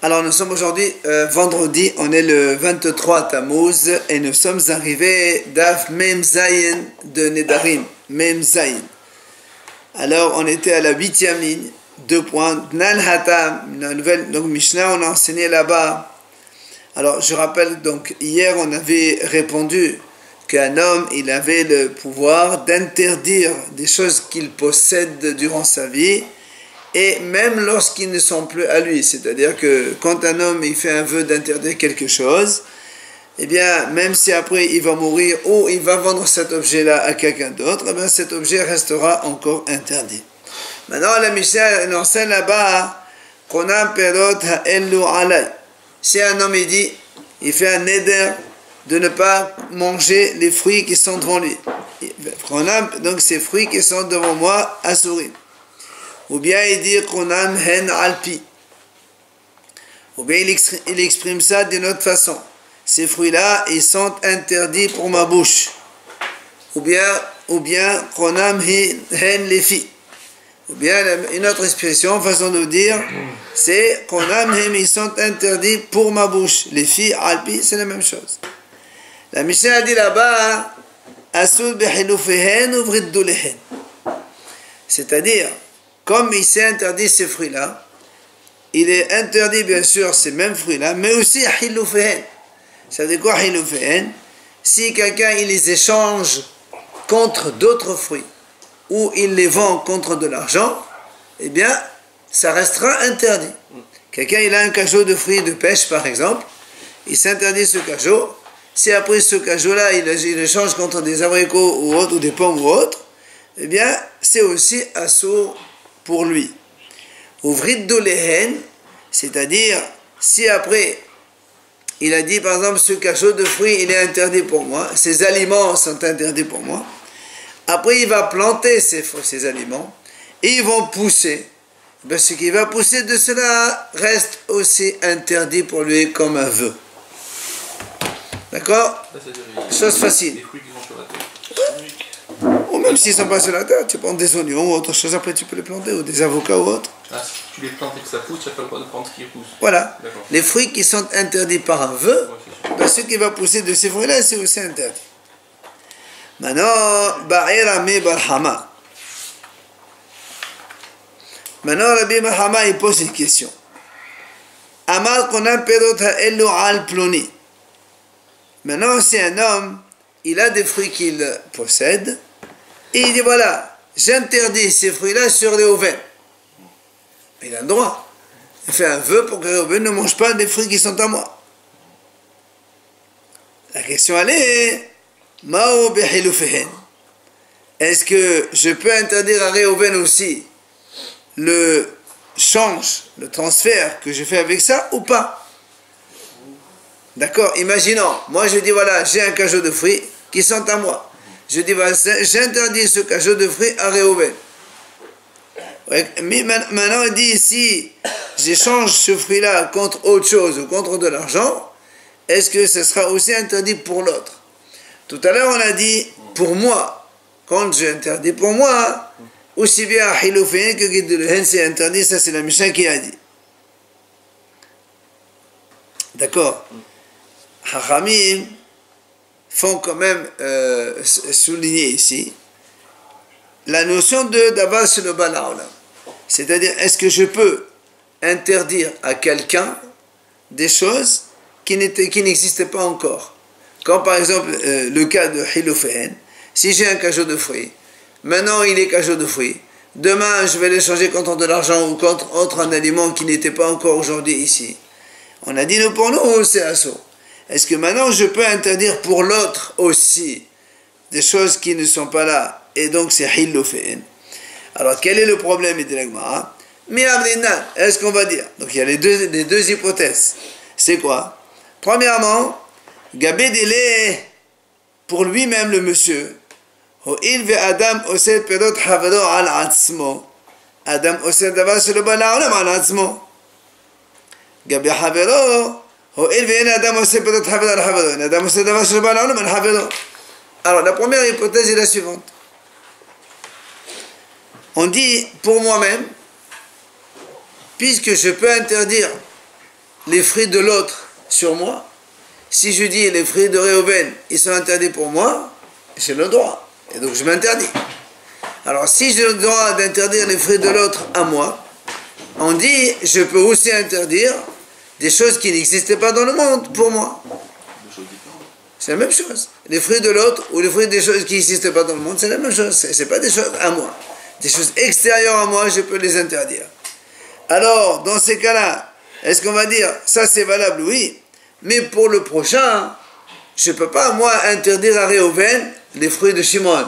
Alors nous sommes aujourd'hui vendredi, on est le 23 Tammuz et nous sommes arrivés d'Af Mem Zayin de Nedarim, Mem Zayin. Alors on était à la 8e ligne, 2 points, Nan Hatam, une nouvelle donc Mishnah, on a enseigné là-bas. Alors je rappelle donc hier on avait répondu qu'un homme il avait le pouvoir d'interdire des choses qu'il possède durant sa vie. Et même lorsqu'ils ne sont plus à lui, c'est-à-dire que quand un homme il fait un vœu d'interdire quelque chose, eh bien, même si après il va mourir ou il va vendre cet objet-là à quelqu'un d'autre, eh bien cet objet restera encore interdit. Maintenant, la Mishnah enseigne là-bas qu'on a un perot ha'ellu alay. Si un homme il dit, il fait un neder de ne pas manger les fruits qui sont devant lui. Donc ces fruits qui sont devant moi, assurim. Ou bien il dit qu'on a hen alpi. Ou bien il exprime ça d'une autre façon. Ces fruits-là, ils sont interdits pour ma bouche. Ou bien qu'on a hen lefi. Ou bien une autre expression, façon de dire, c'est qu'on a hem, ils sont interdits pour ma bouche. Les filles, alpi, c'est la même chose. La Mishnah a dit là-bas, asud behilufehen ou vriddulehen. C'est-à-dire, comme il s'est interdit ces fruits-là, il est interdit bien sûr ces mêmes fruits-là, mais aussi hilufehen. Ça veut dire quoi hilufehen? Si quelqu'un il les échange contre d'autres fruits, ou il les vend contre de l'argent, eh bien, ça restera interdit. Quelqu'un il a un cajot de fruits de pêche par exemple, il s'interdit ce cajot. Si après ce cajot-là, il échange contre des abricots ou autres, ou des pommes ou autres, eh bien, c'est aussi assourd pour lui. Ouvrit de lehen, c'est-à-dire, si après, il a dit par exemple, ce cachot de fruits, il est interdit pour moi, ces aliments sont interdits pour moi, après il va planter ces aliments, et ils vont pousser. Ben, ce qui va pousser de cela reste aussi interdit pour lui comme un vœu. D'accord? Chose facile. Ou même s'ils ne sont pas sur la terre, tu prends des oignons ou autre chose, après tu peux les planter, ou des avocats ou autre. Ah, si tu les plantes et que ça pousse, tu n'as pas le droit de prendre ce qui pousse. Voilà. Les fruits qui sont interdits par un vœu, ben, ce qui va pousser de ces fruits-là, c'est aussi interdit. Maintenant, Ba'ira mi barhama. Maintenant, Rabbi Mahama, il pose une question. Amal konan perot ha'ellu al ploni. Maintenant, si un homme, il a des fruits qu'il possède, et il dit voilà, j'interdis ces fruits-là sur les Réhouven. Il a le droit. Il fait un vœu pour que les Réhouven ne mangent pas des fruits qui sont à moi. La question elle est, Ma'o behilufehen. Est-ce que je peux interdire à Réhouven aussi le change, le transfert que je fais avec ça ou pas? D'accord, imaginons, moi je dis voilà, j'ai un cajot de fruits qui sont à moi. Je dis voilà, j'interdis ce cajot de fruits à Réhouven. Mais maintenant il dit si j'échange ce fruit-là contre autre chose ou contre de l'argent, est-ce que ce sera aussi interdit pour l'autre? Tout à l'heure on a dit pour moi, quand j'interdis pour moi, aussi bien à Hilufin que Gidduluhen c'est interdit, ça c'est la Mishnah qui a dit. D'accord? Hachamim font quand même souligner ici la notion de d'abord sur le balaolam. C'est-à-dire, est-ce que je peux interdire à quelqu'un des choses qui n'existaient pas encore? Comme par exemple le cas de Hilufehen. Si j'ai un cajot de fruits, maintenant il est cajot de fruits, demain je vais l'échanger contre de l'argent ou contre autre un aliment qui n'était pas encore aujourd'hui ici. On a dit nous pour nous, c'est assaut. Est-ce que maintenant je peux interdire pour l'autre aussi des choses qui ne sont pas là? Et donc c'est Hilufehen. Alors quel est le problème? Est-ce qu'on va dire? Donc il y a les deux hypothèses. C'est quoi? Premièrement, Gabedele, pour lui-même le monsieur, Adam osel perot havado al atzmo. Adam osel davar shelo bala'olam al atzmo. Gabe havero, Adam osel perot havado al havado. Adam osel davar shelo bala'olam al havado. Alors la première hypothèse est la suivante. On dit pour moi-même, puisque je peux interdire les fruits de l'autre sur moi, si je dis les fruits de Réhouven, ils sont interdits pour moi, j'ai le droit. Et donc je m'interdis. Alors si j'ai le droit d'interdire les fruits de l'autre à moi, on dit, je peux aussi interdire des choses qui n'existaient pas dans le monde pour moi. C'est la même chose. Les fruits de l'autre ou les fruits des choses qui n'existaient pas dans le monde, c'est la même chose. Ce n'est pas des choses à moi. Des choses extérieures à moi, je peux les interdire. Alors, dans ces cas-là, est-ce qu'on va dire, ça c'est valable? Oui. Mais pour le prochain, je ne peux pas, moi, interdire à Réhouven les fruits de Shimon.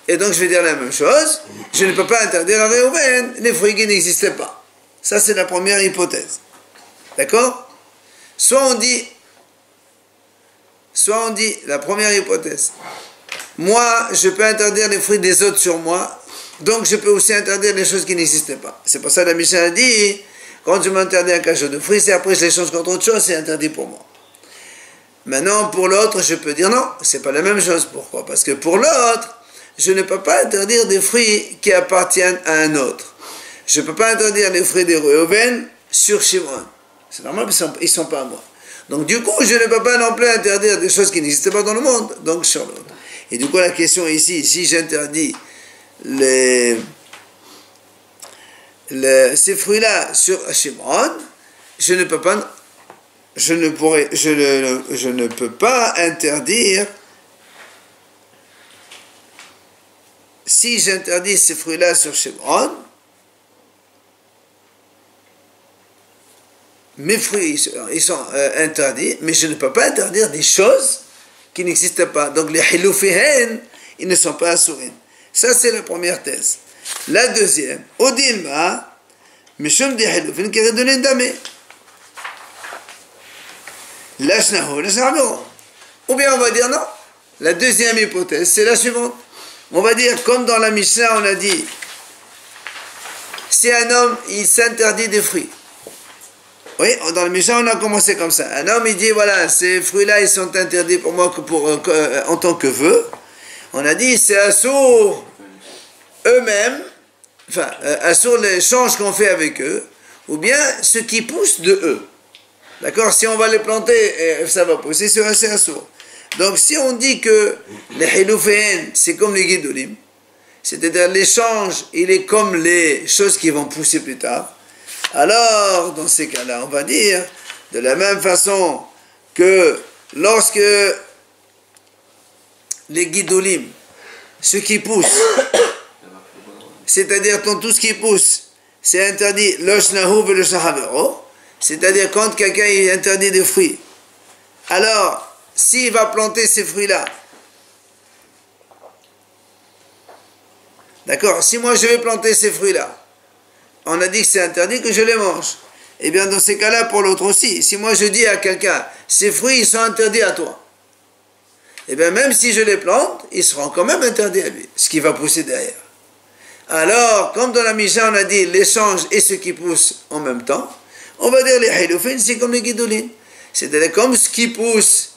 Et donc, je vais dire la même chose. Je ne peux pas interdire à Réhouven les fruits qui n'existaient pas. Ça, c'est la première hypothèse. D'accord? Soit on dit, la première hypothèse, moi, je peux interdire les fruits des autres sur moi, donc je peux aussi interdire les choses qui n'existaient pas. C'est pour ça que la Mishnah a dit, quand je m'interdis un cachot de fruits, c'est après je les change contre autre chose, c'est interdit pour moi. Maintenant, pour l'autre, je peux dire non, c'est pas la même chose. Pourquoi? Parce que pour l'autre, je ne peux pas interdire des fruits qui appartiennent à un autre. Je ne peux pas interdire les fruits des Réhouven sur Shimon. C'est normal, ils ne sont pas à moi. Donc du coup, je ne peux pas non plus interdire des choses qui n'existaient pas dans le monde, donc sur l'autre. Et du coup, la question ici, si j'interdis ces fruits-là sur Shimon, je ne peux pas interdire, si j'interdis ces fruits-là sur Shimon, mes fruits ils sont interdits, mais je ne peux pas interdire des choses qui n'existent pas. Donc les hiloufihen, ils ne sont pas assurés. Ça c'est la première thèse. La deuxième, Odilma, Mishum di hiloufin qui redonne damé. Lashnahu, lashnahu. Ou bien on va dire non. La deuxième hypothèse, c'est la suivante. On va dire, comme dans la Mishnah, on a dit, si un homme, il s'interdit des fruits. Oui, dans le Mishnah, on a commencé comme ça. Un homme, il dit, voilà, ces fruits-là, ils sont interdits pour moi en tant que vœu. On a dit, c'est assourd eux-mêmes, enfin, assourd l'échange qu'on fait avec eux, ou bien ce qui pousse de eux. D'accord? Si on va les planter, ça va pousser, c'est assourd. Donc, si on dit que les hilouféennes, c'est comme les guidolim, c'est-à-dire l'échange, il est comme les choses qui vont pousser plus tard, alors, dans ces cas-là, on va dire, de la même façon que lorsque les guidolim, ce qui pousse, c'est-à-dire tout ce qui pousse, c'est interdit, c'est-à-dire quand quelqu'un est interdit de fruits, alors, s'il va planter ces fruits-là, d'accord, si moi je vais planter ces fruits-là, on a dit que c'est interdit que je les mange. Eh bien, dans ces cas-là, pour l'autre aussi, si moi je dis à quelqu'un, ces fruits, ils sont interdits à toi, eh bien, même si je les plante, ils seront quand même interdits à lui, ce qui va pousser derrière. Alors, comme dans la Mishnah, on a dit l'échange et ce qui pousse en même temps, on va dire les hiloufin, c'est comme les guidolines. C'est-à-dire, comme ce qui pousse,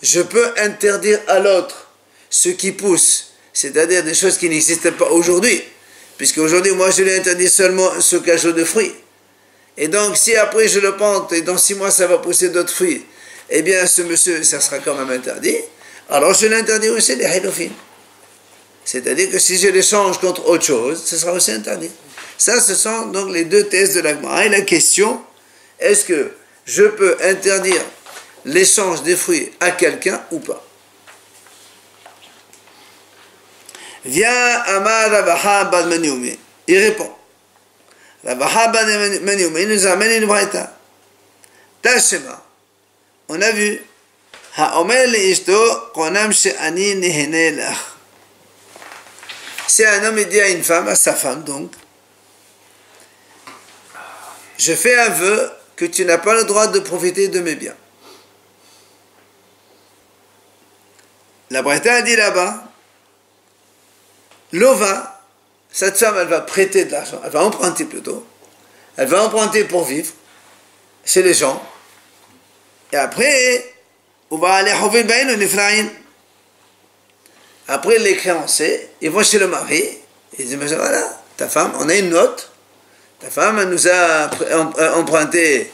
je peux interdire à l'autre ce qui pousse, c'est-à-dire des choses qui n'existent pas aujourd'hui. Puisque aujourd'hui, moi, je lui interdis seulement ce cachot de fruits. Et donc, si après je le plante et dans 6 mois, ça va pousser d'autres fruits, eh bien, ce monsieur, ça sera quand même interdit. Alors, je l'interdis aussi les hiloufin. C'est-à-dire que si je les change contre autre chose, ce sera aussi interdit. Ça, ce sont donc les deux thèses de la Gemara. Et la question, est-ce que je peux interdire l'échange des fruits à quelqu'un ou pas? Vient Amar Rabaha Bad Menioumi. Il répond. Rabaha Bad Menioumi, il nous amène une braïta. Tashema. On a vu. Ha'omer li'ishto qonam she'ani nihene lach. C'est un homme, il dit à une femme, à sa femme donc, je fais un vœu que tu n'as pas le droit de profiter de mes biens. La braïta a dit là-bas, Lova, cette femme, elle va prêter de l'argent, elle va emprunter plutôt, elle va emprunter pour vivre chez les gens, et après, on va aller Hovil Bain ou Nifraïn. Après les créanciers, ils vont chez le mari, ils disent, mais voilà, ta femme, on a une note, ta femme, elle nous a emprunté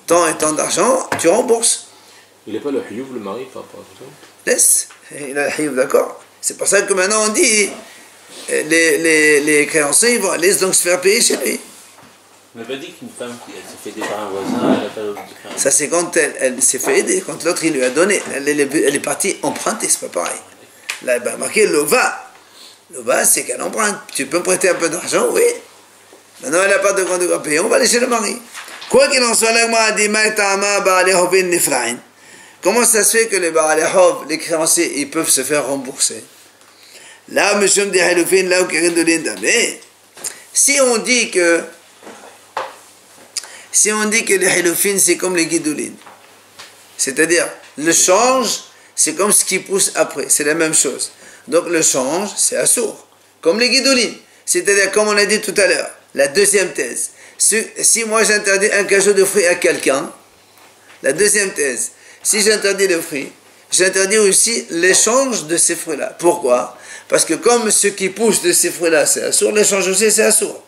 tant et tant d'argent, tu rembourses. Il n'est pas le hiyuv, le mari, par rapport à tout ça? Laisse. Il a le hiyuv, d'accord. C'est pour ça que maintenant on dit, les créanciers, ils vont aller donc se faire payer chez lui. On n'a pas dit qu'une femme qui s'est fait aider par un voisin, elle a pas l'autre de créancier. Ça, c'est quand elle s'est fait aider, quand l'autre, il lui a donné. Elle est partie emprunter, c'est pas pareil. Là, il va marquer l'ova. L'ova, c'est qu'elle emprunte. Tu peux me prêter un peu d'argent, oui. Maintenant, elle n'a pas de quoi payer, on va aller chez le mari. Quoi qu'il en soit, l'agma a dit, comment ça se fait que les créanciers, ils peuvent se faire rembourser? Là, monsieur me dit, là où mais si on dit que les halofines, c'est comme les guidoulines, c'est-à-dire le change, c'est comme ce qui pousse après, c'est la même chose. Donc le change, c'est assourd, comme les guidoulines, c'est-à-dire comme on a dit tout à l'heure, la deuxième thèse. Si moi j'interdis un cajot de fruits à quelqu'un, la deuxième thèse, si j'interdis le fruit, j'interdis aussi l'échange de ces fruits-là. Pourquoi? Parce que comme ce qui pousse de ces fruits-là, c'est assourd, l'échange aussi, c'est assourd.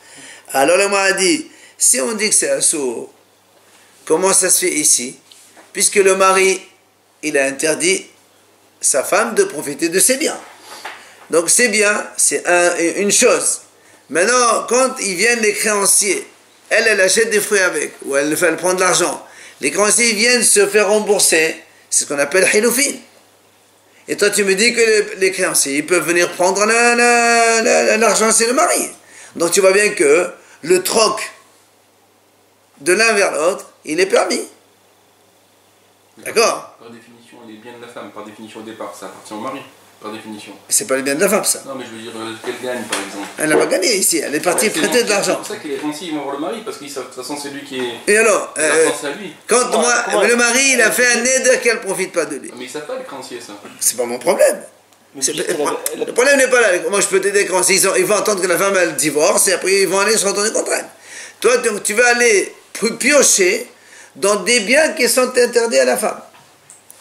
Alors le mot a dit, si on dit que c'est assourd, comment ça se fait ici? Puisque le mari, il a interdit sa femme de profiter de ses biens. Donc ses biens, c'est une chose. Maintenant, quand ils viennent les créanciers, elle achète des fruits avec, ou elle prend de l'argent. Les créanciers viennent se faire rembourser, c'est ce qu'on appelle hilufin. Et toi, tu me dis que les créanciers, ils peuvent venir prendre l'argent, c'est le mari. Donc tu vois bien que le troc de l'un vers l'autre, il est permis. D'accord? Par définition, les biens de la femme, par définition au départ, ça appartient au mari, par définition. C'est pas le bien de la femme, ça. Non, mais je veux dire, qu'elle gagne, par exemple. Elle n'a pas gagné ici, elle est partie prêter de l'argent. C'est pour ça que les créanciers, ils vont voir le mari, parce que de toute façon, c'est lui qui est... Et alors, à lui. quand le mari, il a fait un aide qu'elle ne profite pas de lui. Mais ils savent pas, les créanciers, ça. C'est pas mon problème. Le problème n'est pas là. Moi, je peux t'aider quand ils vont entendre que la femme, elle divorce, et après, ils vont aller se retourner contre elle. Toi, tu vas aller piocher dans des biens qui sont interdits à la femme.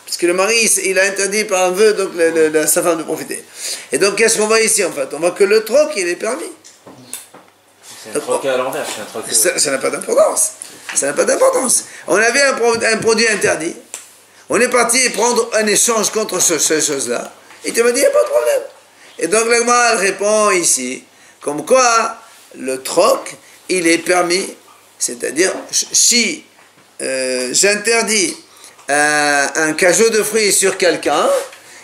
Parce que le mari, il a interdit par un vœu donc, sa femme de profiter. Et donc, qu'est-ce qu'on voit ici, en fait? On voit que le troc, il est permis. C'est un troc à l'envers, c'est un troc... Ça n'a pas d'importance. Ça n'a pas d'importance. On avait un produit interdit. On est parti prendre un échange contre cette chose-là. Il te m'a dit, il n'y a pas de problème. Et donc, l'agma, elle répond ici, comme quoi, le troc, il est permis. C'est-à-dire, si j'interdis un cajot de fruits sur quelqu'un,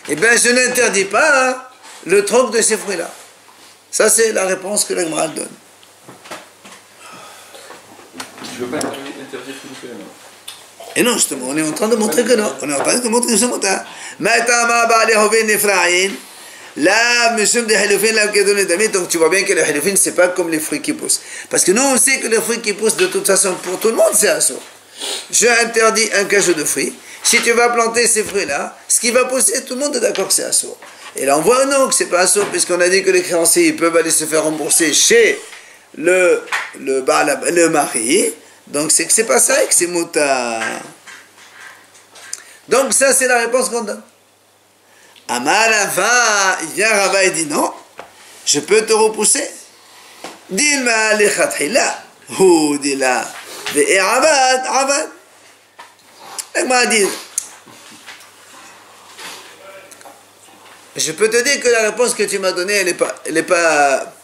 eh bien, je n'interdis pas le troc de ces fruits-là. Ça, c'est la réponse que l'agma donne. Tu ne veux pas interdire tout le fait, alors. Et non, justement, on est en train de montrer que non. On est en train de montrer que c'est montant. Là, monsieur des halofin, là, donc tu vois bien que les halofin, c'est pas comme les fruits qui poussent. Parce que nous, on sait que les fruits qui poussent, de toute façon, pour tout le monde, c'est assourd. Je interdis un cajot de fruits. Si tu vas planter ces fruits-là, ce qui va pousser, tout le monde est d'accord que c'est assourd. Et là, on voit non, que c'est pas assourd, puisqu'on a dit que les créanciers, ils peuvent aller se faire rembourser chez le mari. Donc c'est que c'est pas ça et que c'est mouta. Donc ça c'est la réponse qu'on donne. Amalava, il vient Rava et dit non, je peux te repousser. Dilma lechatchila, ou dila, ve avad. Elle m'a dit, je peux te dire que la réponse que tu m'as donnée, elle est pas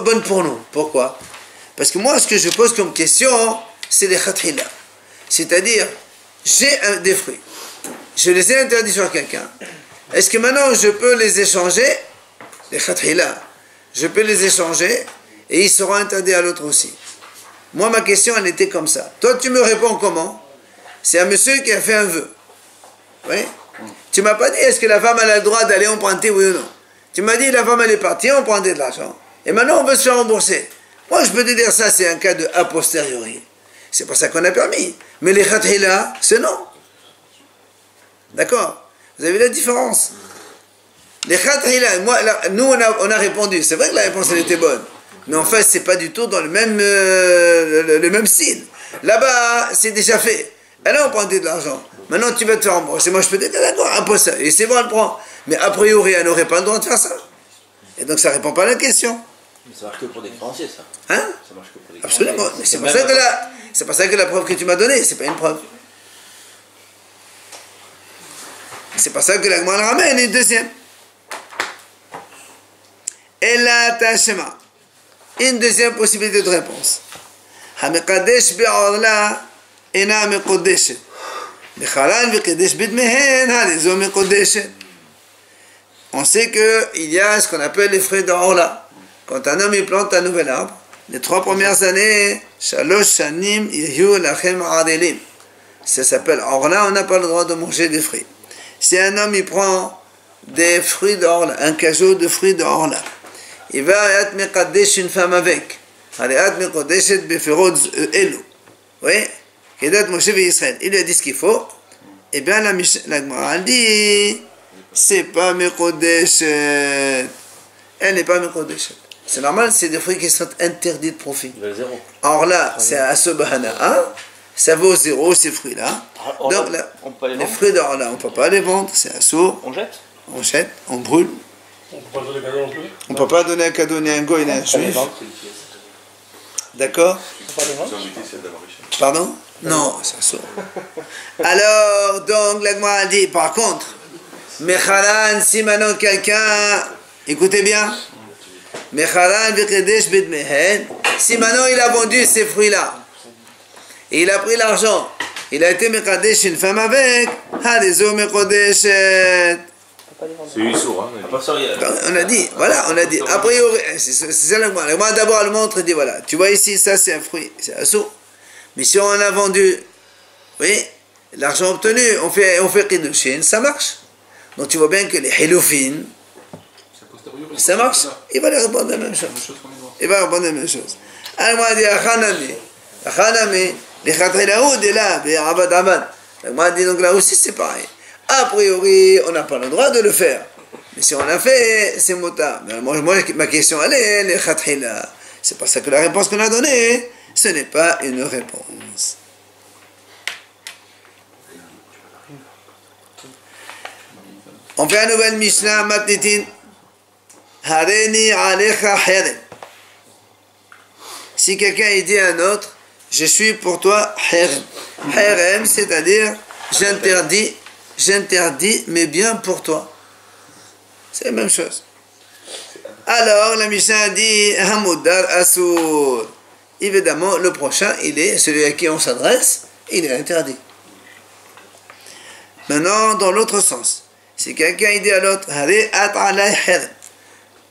bonne pour nous. Pourquoi? Parce que moi, ce que je pose comme question, c'est les khatila. C'est-à-dire, j'ai des fruits. Je les ai interdits sur quelqu'un. Est-ce que maintenant, je peux les échanger? Les khatila. Je peux les échanger et ils seront interdits à l'autre aussi. Moi, ma question, elle était comme ça. Toi, tu me réponds comment? C'est un monsieur qui a fait un vœu. Oui? Tu m'as pas dit, est-ce que la femme a le droit d'aller emprunter, oui ou non? Tu m'as dit, la femme, elle est partie, emprunter de l'argent. Et maintenant, on veut se faire rembourser. Moi, je peux te dire ça, c'est un cas de a posteriori. C'est pour ça qu'on a permis. Mais les khatila, c'est non. D'accord? Vous avez la différence. Les khatila, nous, on a répondu. C'est vrai que la réponse, elle était bonne. Mais en fait, c'est pas du tout dans le même style. Là-bas, c'est déjà fait. Elle a emprunté de l'argent. Maintenant, tu vas te faire rembourser. Moi, je peux te dire, d'accord, un peu ça. Et c'est bon, elle prend. Mais a priori, elle n'aurait pas le droit de faire ça. Et donc, ça ne répond pas à la question. Mais ça marche que pour des créanciers, ça. Hein? Ça marche que pour des créanciers. Absolument. C'est pour ça que C'est pas ça que la preuve que tu m'as donnée, c'est pas une preuve. C'est pas ça que la Gemara ramène, une deuxième. Ella tashema. Une deuxième possibilité de réponse. Hamekadesh be'orla ena mekodeshet. Bechalan vekedesh bidmehen halezo mekodeshet. On sait qu'il y a ce qu'on appelle les fruits d'orla. Quand un homme il plante un nouvel arbre, les 3 premières années, shalosh shanim yehu lachem adelim. Ça s'appelle orla, on n'a pas le droit de manger des fruits. Si un homme il prend des fruits d'orla, un cajot de fruits d'orla, il va être mekadesh une femme avec. Haléat mekodeshet beferod elu. Oui, Kedat Moshe Israël. Il lui a dit ce qu'il faut. Eh bien, la Gemara dit, c'est pas mekodeshet. Elle n'est pas mekodeshet. C'est normal, c'est des fruits qui sont interdits de profit. Or là, c'est à Sobahana, hein? Ça vaut 0 ces fruits-là. Donc là, les fruits d'or là, on ne peut pas les vendre, c'est assourd. On jette? On jette, on brûle. On ne peut pas donner un cadeau ni un goy ni un juif. D'accord? Pardon? Non, c'est assourd. Alors, donc, la Gemara dit, par contre, Mechalan, si maintenant quelqu'un, écoutez bien, Mechalan v'kedesh bidmehen, si maintenant il a vendu ces fruits-là, et il a pris l'argent, il a été Mekadesh une femme avec, Halezo Mekodeshet. C'est sourd, hein? On a dit, voilà, on a dit, a priori, c'est ça la Gemara. La Gemara d'abord elle montre et dit, voilà, tu vois ici, ça c'est un fruit, c'est un sou. Mais si on a vendu, oui, l'argent obtenu, on fait Kiddushin, ça marche. Donc tu vois bien que les Hiloufin, ça marche, il va lui répondre la même chose. Il va répondre la même chose. Alors moi, dit, Achanami, les Khatrilaoud est là, mais Abad Abad. Moi, dit donc là aussi c'est pareil. A priori, on n'a pas le droit de le faire. Mais si on l'a fait, c'est motard. Moi, ma question, elle est, les Khatrila. C'est pas ça que la réponse qu'on a donnée. Ce n'est pas une réponse. On fait un nouvel Mishnah, Matnitin. Hareni alecha herem. Si quelqu'un dit à un autre, je suis pour toi herem. Herem, c'est-à-dire, j'interdis mes biens pour toi. C'est la même chose. Alors, la Mishnah dit, Hamoudar Asur. Évidemment, le prochain, il est celui à qui on s'adresse, il est interdit. Maintenant, dans l'autre sens, si quelqu'un dit à l'autre,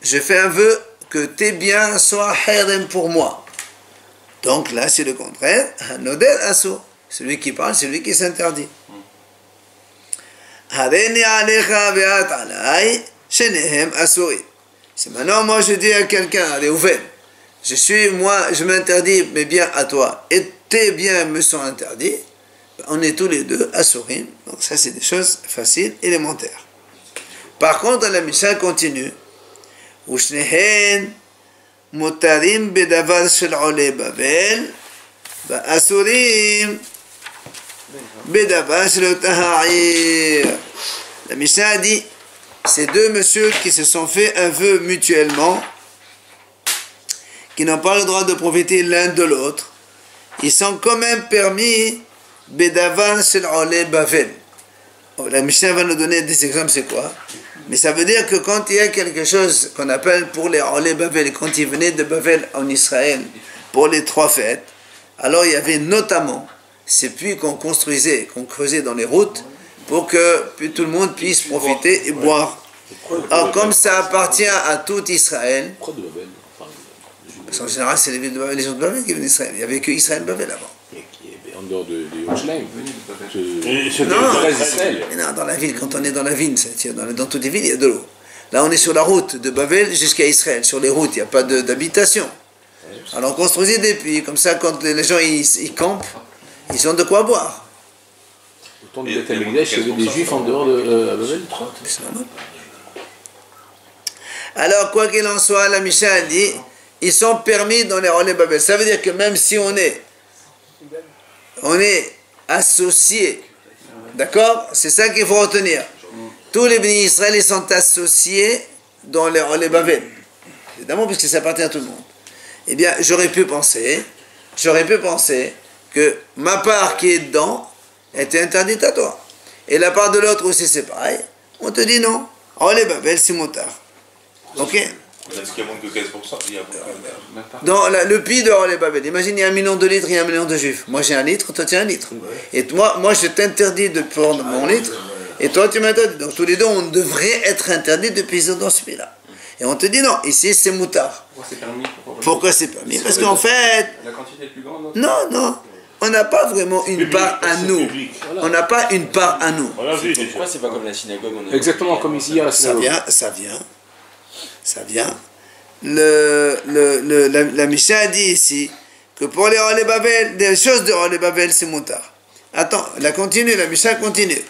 je fais un vœu que tes biens soient herem pour moi. Donc là, c'est le contraire. Hanoder Asur. Celui qui parle, c'est celui qui s'interdit. C'est maintenant, moi, je dis à quelqu'un, allez, ouvert. Je m'interdis mes biens à toi, et tes biens me sont interdits, on est tous les deux assurim. Donc ça c'est des choses faciles, élémentaires. Par contre, la Mishnah continue. Ushnehen mutarim bedavar shel ole bavel, asurim bedavar shel taha'ir. La Mishnah dit, ces deux messieurs qui se sont fait un vœu mutuellement, qui n'ont pas le droit de profiter l'un de l'autre, ils sont quand même permis Bedavan shel ole bavel. La Mishnah va nous donner des exemples, c'est quoi? Mais ça veut dire que quand il y a quelque chose qu'on appelle pour les ole bavel, quand ils venaient de Bavel en Israël pour les 3 fêtes, alors il y avait notamment ces puits qu'on construisait, qu'on creusait dans les routes pour que tout le monde puisse profiter et boire. Alors comme ça appartient à tout Israël, parce qu'en général, c'est les gens de Babel qui venaient d'Israël. Il n'y avait que Israël Babel avant. En dehors de Yerushalayim. Non, dans la ville, quand on est dans la ville, dans toutes les villes, il y a de l'eau. Là, on est sur la route de Babel jusqu'à Israël. Sur les routes, il n'y a pas d'habitation. Alors, on construisait des puits. Comme ça, quand les gens ils campent, ils ont de quoi boire. Autant de Beth-Amikdash, il y avait des juifs en dehors de Babel. Alors, quoi qu'il en soit, la Mishnah dit, ils sont permis dans les relais Babel. Ça veut dire que même si on est associés, d'accord? C'est ça qu'il faut retenir. Tous les bénis Israël, ils sont associés dans les relais Babel. Évidemment, puisque ça appartient à tout le monde. Eh bien, j'aurais pu penser que ma part qui est dedans était interdite à toi. Et la part de l'autre aussi c'est pareil. On te dit non. Oh les Babel, c'est motard. Ok? On a dit qu'il y a moins que 15%. Il y a Même pas. Dans le pays de les Babel, imagine il y a 1 million de litres, il y a 1 million de juifs. Moi j'ai 1 litre, toi tu as 1 litre. Et moi je t'interdis de prendre mon litre, et toi tu m'interdis. Donc tous les deux on devrait être interdits de payer dans ce pays-là. Et on te dit non, ici c'est moutard. Pourquoi c'est permis? Pourquoi c'est permis? Parce qu'en fait, La quantité est plus grande, non, on n'a pas vraiment une part à nous. On n'a pas une part à nous. On l'a vu déjà. Pourquoi c'est pas comme la synagogue? Exactement comme ici à la Ça synagogue. vient. La Mishnah dit ici que pour les Rolé Babel, des choses de Rolé Babel, c'est moutard. Attends, la Mishnah continue.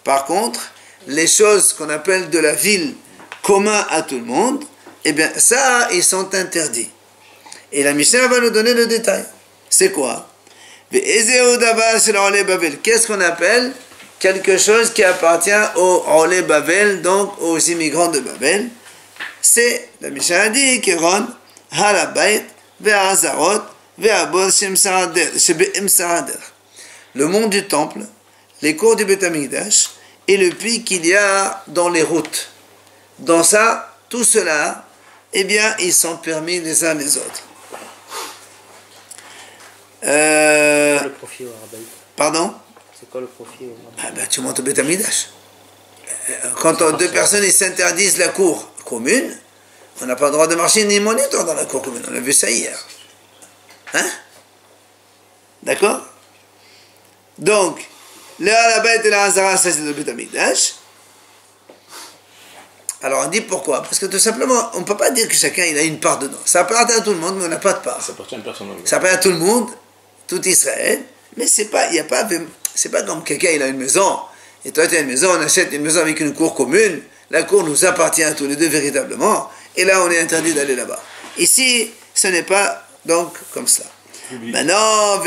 Par contre, les choses qu'on appelle de la ville commun à tout le monde, eh bien ça, ils sont interdits. Et la Mishnah va nous donner le détail. C'est quoi? Qu'est-ce qu'on appelle quelque chose qui appartient aux Rolé Babel, donc aux immigrants de Babel? C'est, la Mishnah dit, Kéron, Halabait, Ve'azarot, Ve'abos, Shem Sarader. Le monde du temple, les cours du Beth Amikdash, et le puits qu'il y a dans les routes. Dans ça, tout cela, eh bien, ils sont permis les uns les autres. Le profit au rabbi. Pardon? C'est quoi le profit au rabbi? Ah ben, tu montes au Beth Amikdash. Quand deux personnes ils s'interdisent la cour commune, on n'a pas le droit de marcher ni moniteur dans la cour commune. On a vu ça hier. Hein? D'accord? Donc, le Halabait et la Hazara, ça c'est le Beth Amikdash. Alors on dit pourquoi? Parce que tout simplement, on ne peut pas dire que chacun il a une part dedans. Ça appartient à tout le monde, mais on n'a pas de part. Ça appartient à personne. Ça appartient à tout le monde, tout Israël, mais c'est pas comme quelqu'un il a une maison, et toi tu as une maison, on achète une maison avec une cour commune, la cour nous appartient à tous les deux véritablement, et là on est interdit d'aller là-bas. Ici, ce n'est pas donc comme ça. Maintenant,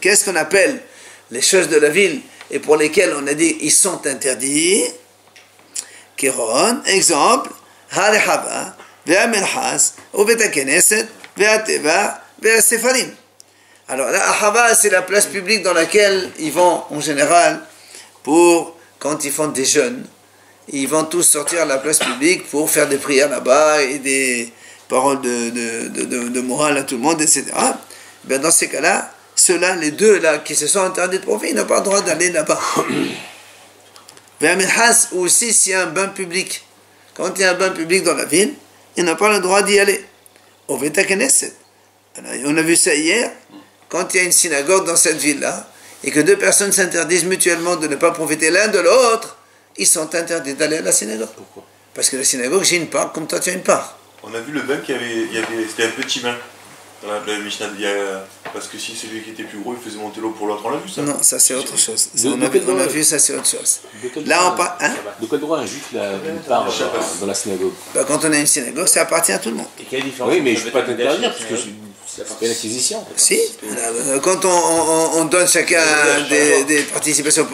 qu'est-ce qu'on appelle les choses de la ville et pour lesquelles on a dit ils sont interdits? Kéron, exemple, Harehava, Ve'amelhas, Uvetakeneset, Ve'ateva, Ve'asefarim. Alors, la Ahava, c'est la place publique dans laquelle ils vont, en général, quand ils font des jeûnes, ils vont tous sortir à la place publique pour faire des prières là-bas et des paroles de morale à tout le monde, etc. Ben, dans ces cas-là, ceux-là, les deux là qui se sont interdits de profit, ils n'ont pas le droit d'aller là-bas. Ve'amelhas, ou aussi s'il y a un bain public. Quand il y a un bain public dans la ville, ils n'ont pas le droit d'y aller. Au Beth Knesset. On a vu ça hier, quand il y a une synagogue dans cette ville-là, et que deux personnes s'interdisent mutuellement de ne pas profiter l'un de l'autre, ils sont interdits d'aller à la synagogue. Pourquoi? Parce que la synagogue, j'ai une part, comme toi tu as une part. On a vu le bain c'était un petit bain. Dans la Mishnah, parce que si celui qui était plus gros, il faisait monter l'eau pour l'autre, on l'a vu ça? Non, ça c'est autre chose. De On a quel vu droit? ça, c'est autre chose. De quel Là, droit- on parle. Hein? De quel droit un juif a une part dans la synagogue? Ben, quand on a une synagogue, ça appartient à tout le monde. Et quelle différence? Oui, mais je entre ne peux pas le Beth t'interdire Amikdash parce et que c'est pas une acquisition. Si, quand on donne chacun des participations.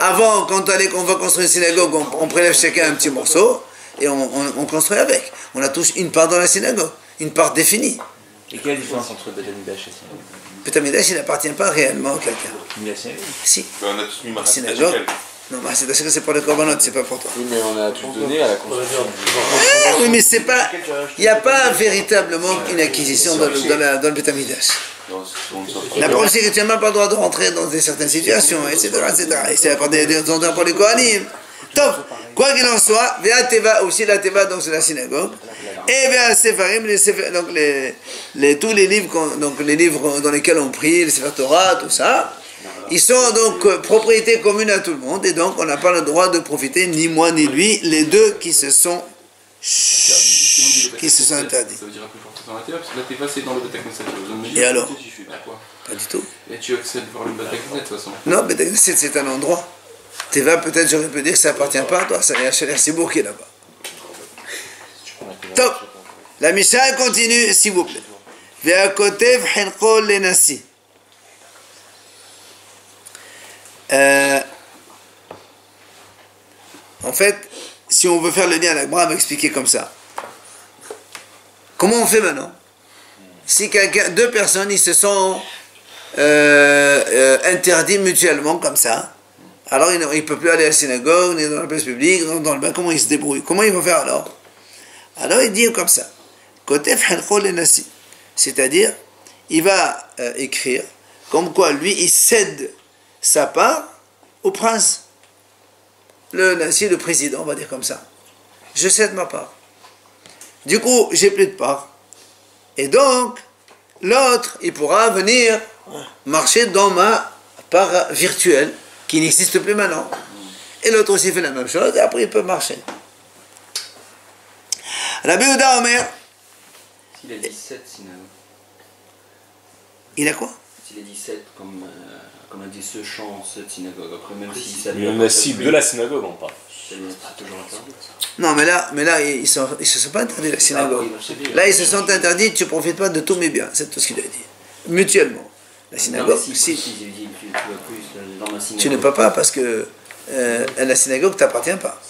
Avant, quand on va construire une synagogue, on prélève chacun un petit morceau et on construit avec. On a tous une part dans la synagogue, une part définie. Et quelle différence entre le Beth Amikdash et la synagogue? Beth Amikdash, il n'appartient pas réellement à quelqu'un. Ni la synagogue. Si, Ben, on a tous mis la Mahat synagogue. Shekel. Non, mais c'est pour les corbanotes, c'est pas pour toi. Oui, mais on a tous donné à la construction. Oui, mais c'est pas. Il n'y a pas véritablement une acquisition dans le Beth Amikdash. Non, on s'en fout. La preuve, c'est que tu n'as même pas le droit de rentrer dans certaines situations, etc. Et c'est pour des endroits pour les Kohanim. Donc, quoi qu'il en soit, Vea Teva, aussi la Teva, donc c'est la synagogue, et Vea Sefarim, donc tous les livres, donc les livres dans lesquels on prie, les Sefer Torah, tout ça, ils sont donc propriété commune à tout le monde, et donc on n'a pas le droit de profiter, ni moi ni lui, les deux qui se sont interdits. Ça veut dire un peu forte dans l'intérieur, parce que la Teva c'est dans le Beth Knesset. Et alors? Pourquoi? Pas du tout. Et tu accèdes voir le Beth Knesset de toute façon. Non, mais c'est un endroit. Teva, peut-être j'aurais pu dire que ça appartient pas à toi, ça y a Chéler Sibour qui est là-bas. Top. La Mishnah continue, s'il vous plaît. Ve'akotev hilko lenasi. En fait, si on veut faire le lien, la Gemara va expliquer comme ça. Comment on fait maintenant? si deux personnes, ils se sont interdits mutuellement comme ça, alors il ne peut plus aller à la synagogue, ni dans la place publique, ni dans le bain, comment il se débrouille? Comment il va faire alors? Alors il dit comme ça, c'est-à-dire, il va écrire comme quoi lui, il cède sa part au prince. Le nasi, le président, on va dire comme ça. Je cède ma part. Du coup, j'ai plus de part. Et donc, l'autre, il pourra venir marcher dans ma part virtuelle, qui n'existe plus maintenant. Et l'autre aussi fait la même chose, et après il peut marcher. Rabbi Yehuda Omer. S'il a 17 synagogues. Il a quoi? S'il a 17, comme a dit ce chant, cette synagogue. Après, même si ça. Il y en a 6 de la synagogue, on parle. C'est toujours interdit. Non, mais là ils ne se sont pas interdits la synagogue. Là, ils se sont interdits, tu ne profites pas de tous mes biens. C'est tout ce qu'il a dit. Mutuellement. La synagogue, si. Tu ne peux pas parce que la synagogue ne t'appartient pas.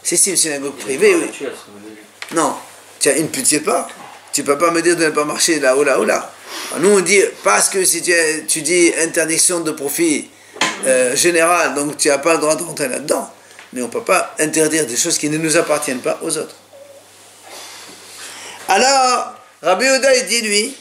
Si c'est une synagogue privée, oui. Non, tu as une petite part. Tu ne peux pas me dire de ne pas marcher là ou là ou là. Nous, on dit, parce que si tu dis interdiction de profit général, donc tu n'as pas le droit de rentrer là-dedans. Mais on ne peut pas interdire des choses qui ne nous appartiennent pas aux autres. Alors, Rabbi Yehuda, il dit lui,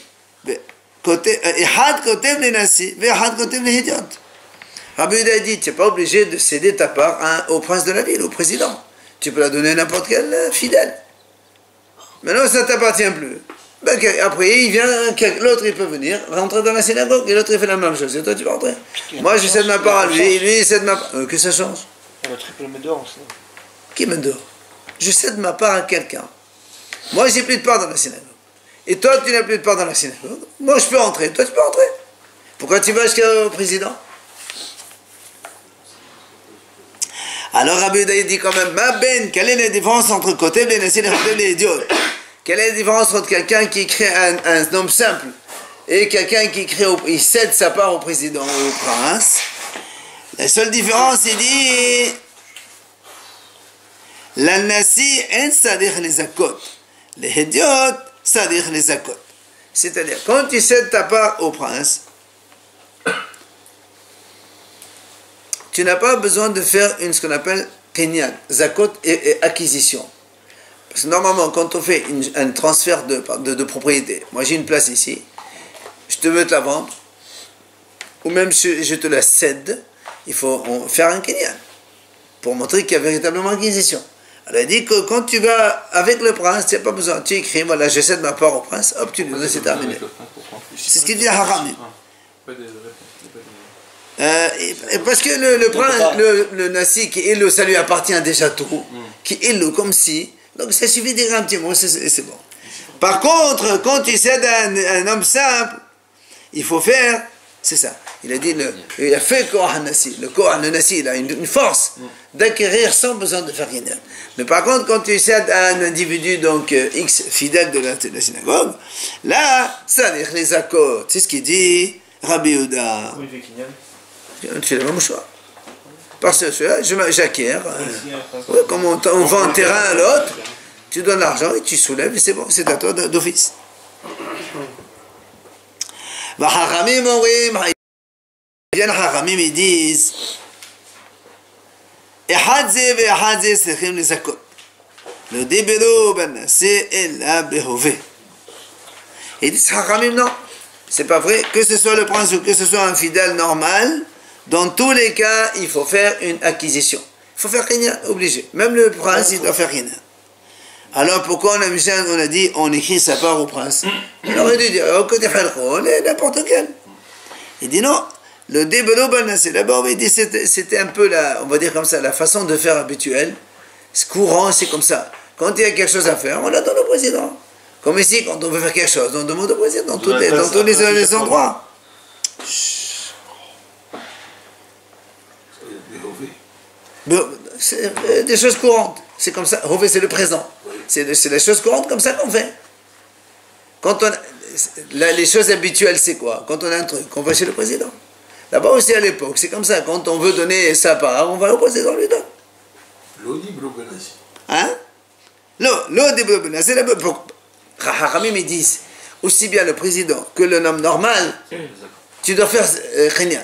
Rabbi Yehuda dit, tu n'es pas obligé de céder ta part au prince de la ville, au président. Tu peux la donner à n'importe quel fidèle. Maintenant, ça ne t'appartient plus. Ben, après, il vient, l'autre il peut venir, rentrer dans la synagogue, et l'autre il fait la même chose. Et toi, tu vas rentrer. Moi, je cède ma part à lui, lui il cède ma part. Que ça change? Le triple met dehors aussi. Qui me dehors? Je cède ma part à quelqu'un. Moi, j'ai plus de part dans la synagogue. Et toi, tu n'as plus de part dans la synagogue. Moi, je peux rentrer. Toi, tu peux rentrer. Pourquoi tu vas jusqu'au président? Alors, Rabbi Yehuda dit quand même, ma ben, quelle est la différence entre Kotev les Nassi et Kotev les idiots? Quelle est la différence entre quelqu'un qui crée un homme simple et quelqu'un qui il cède sa part au président ou au prince? La seule différence, il dit, la Nassi en sadir les akot, les idiots sadir les akot. C'est-à-dire, quand tu cèdes ta part au prince, tu n'as pas besoin de faire ce qu'on appelle kenyan, zakot et acquisition. Parce que normalement, quand on fait un transfert de propriété, moi j'ai une place ici, je veux te la vendre, ou même je te la cède, il faut faire un kenyan, pour montrer qu'il y a véritablement acquisition. Alors il dit que quand tu vas avec le prince, tu n'as pas besoin, tu écris, voilà, je cède ma part au prince, hop, tu lui donnes, c'est terminé. C'est ce qu'il dit à Haramim. Parce que le prince, le nasi qui est ça lui appartient déjà tout, qui est comme si, donc ça suffit de dire un petit mot, c'est bon. Par contre, quand tu cèdes à un homme simple, il faut faire, c'est ça. Il a dit, il a fait Kohan Nasi. Le Nasi, il a une force d'acquérir sans besoin de faire rien. Mais par contre, quand tu cèdes à un individu, donc X fidèle de la synagogue, là, ça veut dire les accords. C'est ce qu'il dit Rabbi Yehuda. Tu as le même choix. Parce que j'acquiers. Comme on vend un terrain à l'autre, tu donnes l'argent et tu soulèves et c'est bon, c'est à toi d'office. Bien Haramim, ils disent le débelo c'est la behové. Ils disent Haramim, non, c'est pas vrai, que ce soit le prince ou que ce soit un fidèle normal, dans tous les cas, il faut faire une acquisition. Il faut faire rien, obligé. Même le prince, il doit faire rien. Alors pourquoi on a dit on écrit sa part au prince? Il aurait dû dire n'importe quel. Il dit non. Le débelo c'est d'abord, il dit c'était un peu on va dire comme ça, la façon de faire habituelle. C'est courant, c'est comme ça. Quand il y a quelque chose à faire, on la donne au président. Comme ici, quand on veut faire quelque chose, on demande au président dans tous les endroits. C'est des choses courantes. C'est comme ça. C'est le présent. C'est les choses courantes comme ça qu'on fait. Quand les choses habituelles, c'est quoi? Quand on a un truc, on va chez le président. Là-bas aussi à l'époque, c'est comme ça. Quand on veut donner sa part, on va au président, on lui donne. Hein? L'eau des blobes, c'est la Haramim, ils disent aussi bien le président que le homme normal, tu dois faire Kinyan.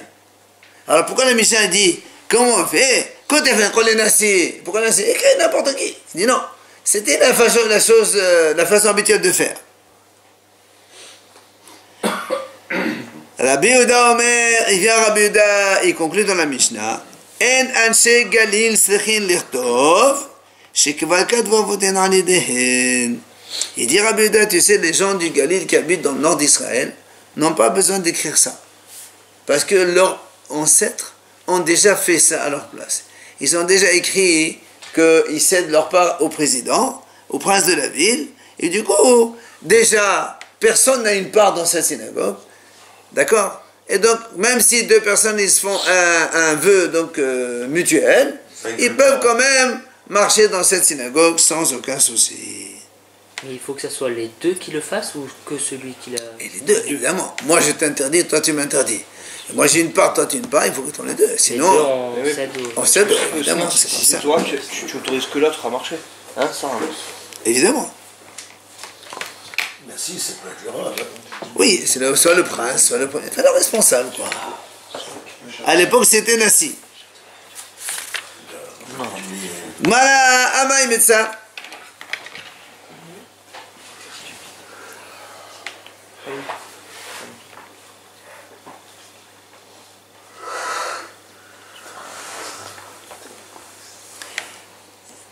Alors pourquoi la Mishnah dit, comment on fait? Quand tu fais un nasi, pourquoi nasi? Écris n'importe qui. Il dit non, c'était la façon habituelle de faire. Rabbi Yehuda Omer, il vient Rabbi Yehuda, il conclut dans la Mishnah, En anshe galil slichin lichtov, shekvar kadvavoten alidehen. Il dit Rabbi Yehuda, tu sais, les gens du Galil qui habitent dans le nord d'Israël n'ont pas besoin d'écrire ça. Parce que leurs ancêtres ont déjà fait ça à leur place. Ils ont déjà écrit qu'ils cèdent leur part au président, au prince de la ville, et du coup, déjà, personne n'a une part dans cette synagogue. D'accord? Et donc, même si deux personnes ils se font un vœu donc, mutuel, ils peuvent quand même marcher dans cette synagogue sans aucun souci. Mais il faut que ce soit les deux qui le fassent ou que celui qui l'a... Et les deux, évidemment. Moi je t'interdis, toi tu m'interdis. Moi j'ai une part, toi tu as une part, il faut que tu en les deux. Sinon, les deux, on cède, évidemment, c'est comme ça. Toi, tu autorises que l'autre à marcher. Hein, ça, hein. Évidemment. Merci, c'est pas éclairant. Oui, c'est soit le prince, soit le responsable, quoi. À l'époque, c'était Nassi. Mala Amaï Metsa.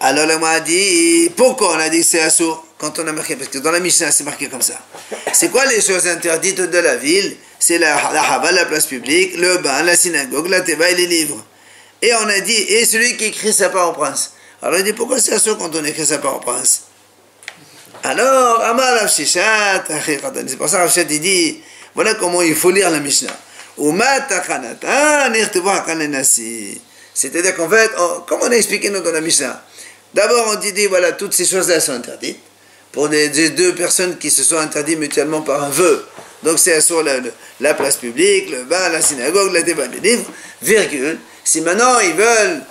Alors, on m'a dit, pourquoi on a dit que c'est assourd quand on a marqué? Parce que dans la Mishnah, c'est marqué comme ça. C'est quoi les choses interdites de la ville? C'est la hava, la place publique, le bain, la synagogue, la teva et les livres. Et on a dit, et celui qui écrit sa part au prince. Alors, il dit, pourquoi c'est assourd quand on écrit sa part au prince? Alors, Amar Rav Shishat, c'est pour ça que Rav Shishat, il dit, voilà comment il faut lire la Mishnah. C'est-à-dire qu'en fait, comme on a expliqué nous dans la Mishnah, d'abord on dit, voilà, toutes ces choses-là sont interdites, pour des deux personnes qui se sont interdites mutuellement par un vœu. Donc c'est sur la place publique, le bain, la synagogue, la débat des livres, virgule. Si maintenant ils veulent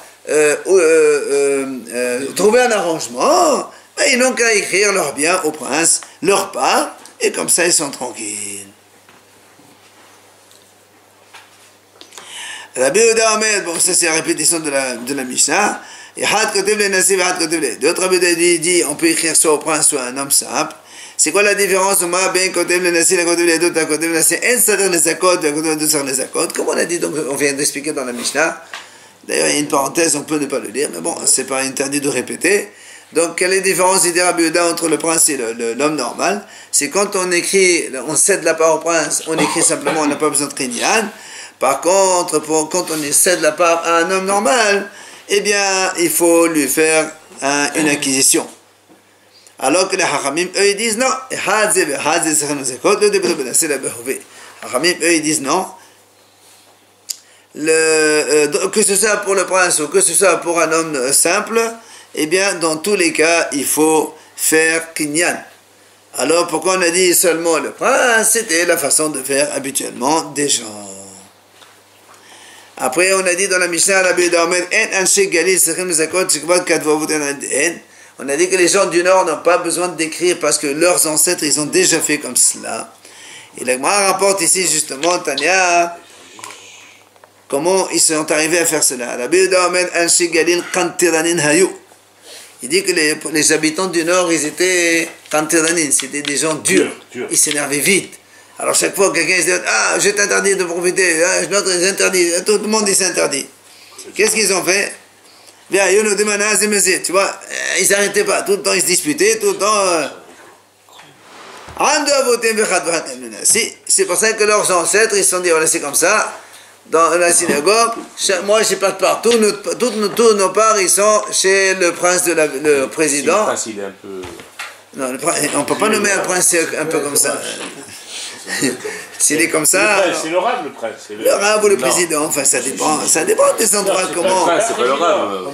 trouver un arrangement, ben, ils n'ont qu'à écrire leur bien au prince, leur part, et comme ça ils sont tranquilles. Rabbi Yehuda Omer, bon ça c'est la répétition de la Mishnah, et Had Kotev le Nasi, Had Kotev le. D'autres Rabbi Yehuda dit on peut écrire soit au prince, soit un homme simple. C'est quoi la différence? Ma ben Kotev le Nasi, la Kotev le, d'autres Kotev le Nasi, un sadar les akot, la Kotev le, les akot. Comme on a dit, donc on vient d'expliquer dans la Mishnah. D'ailleurs il y a une parenthèse, on peut ne pas le lire, mais bon, c'est pas interdit de répéter. Donc quelle est la différence dit Rabbi Yehuda entre le prince et l'homme normal? C'est quand on écrit, on cède la part au prince, on écrit simplement, on n'a pas besoin de Kinyan. Par contre, quand on cède la part à un homme normal, eh bien, il faut lui faire une acquisition. Alors que les Hachamim, eux, ils disent non. Hachamim, eux, ils disent non. Que ce soit pour le prince ou que ce soit pour un homme simple, eh bien, dans tous les cas, il faut faire Kinyan. Alors, pourquoi on a dit seulement le prince? C'était la façon de faire habituellement des gens. Après, on a dit dans la Mishnah, on a dit que les gens du Nord n'ont pas besoin d'écrire parce que leurs ancêtres, ils ont déjà fait comme cela. Et la Gemara rapporte ici justement, Tanya, comment ils sont arrivés à faire cela. Il dit que les habitants du Nord, ils étaient kantiranin, c'était des gens durs. Ils s'énervaient vite. Alors chaque fois que quelqu'un se dit « Ah, je t'interdis de profiter, l'autre il s'interdit, tout le monde il s'interdit. » Qu'est-ce qu'ils ont fait? Tu vois, ils n'arrêtaient pas, tout le temps ils se disputaient, tout le temps... C'est pour ça que leurs ancêtres, ils se sont dit « Voilà, c'est comme ça, dans la synagogue, moi je passe partout, tous nos parts, ils sont chez le prince, le président. » Le prince, il est un peu... Non, on ne peut pas nommer un prince un peu comme ça. S'il est comme ça... C'est le rave, le prince. Le rave ou le président, enfin ça dépend des endroits comment... C'est pas le rave.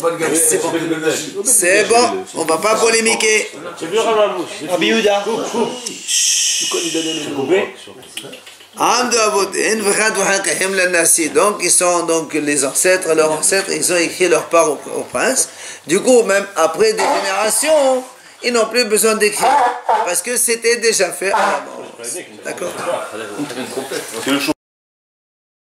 C'est bon, on ne va pas polémiquer. C'est le rave. Rabbi Yehuda. Donc ils sont donc les ancêtres, leurs ancêtres, ils ont écrit leur part au prince. Du coup, même après des générations, ils n'ont plus besoin d'écrire parce que c'était déjà fait à l'avance. D'accord? Une complète. C'est le chaud.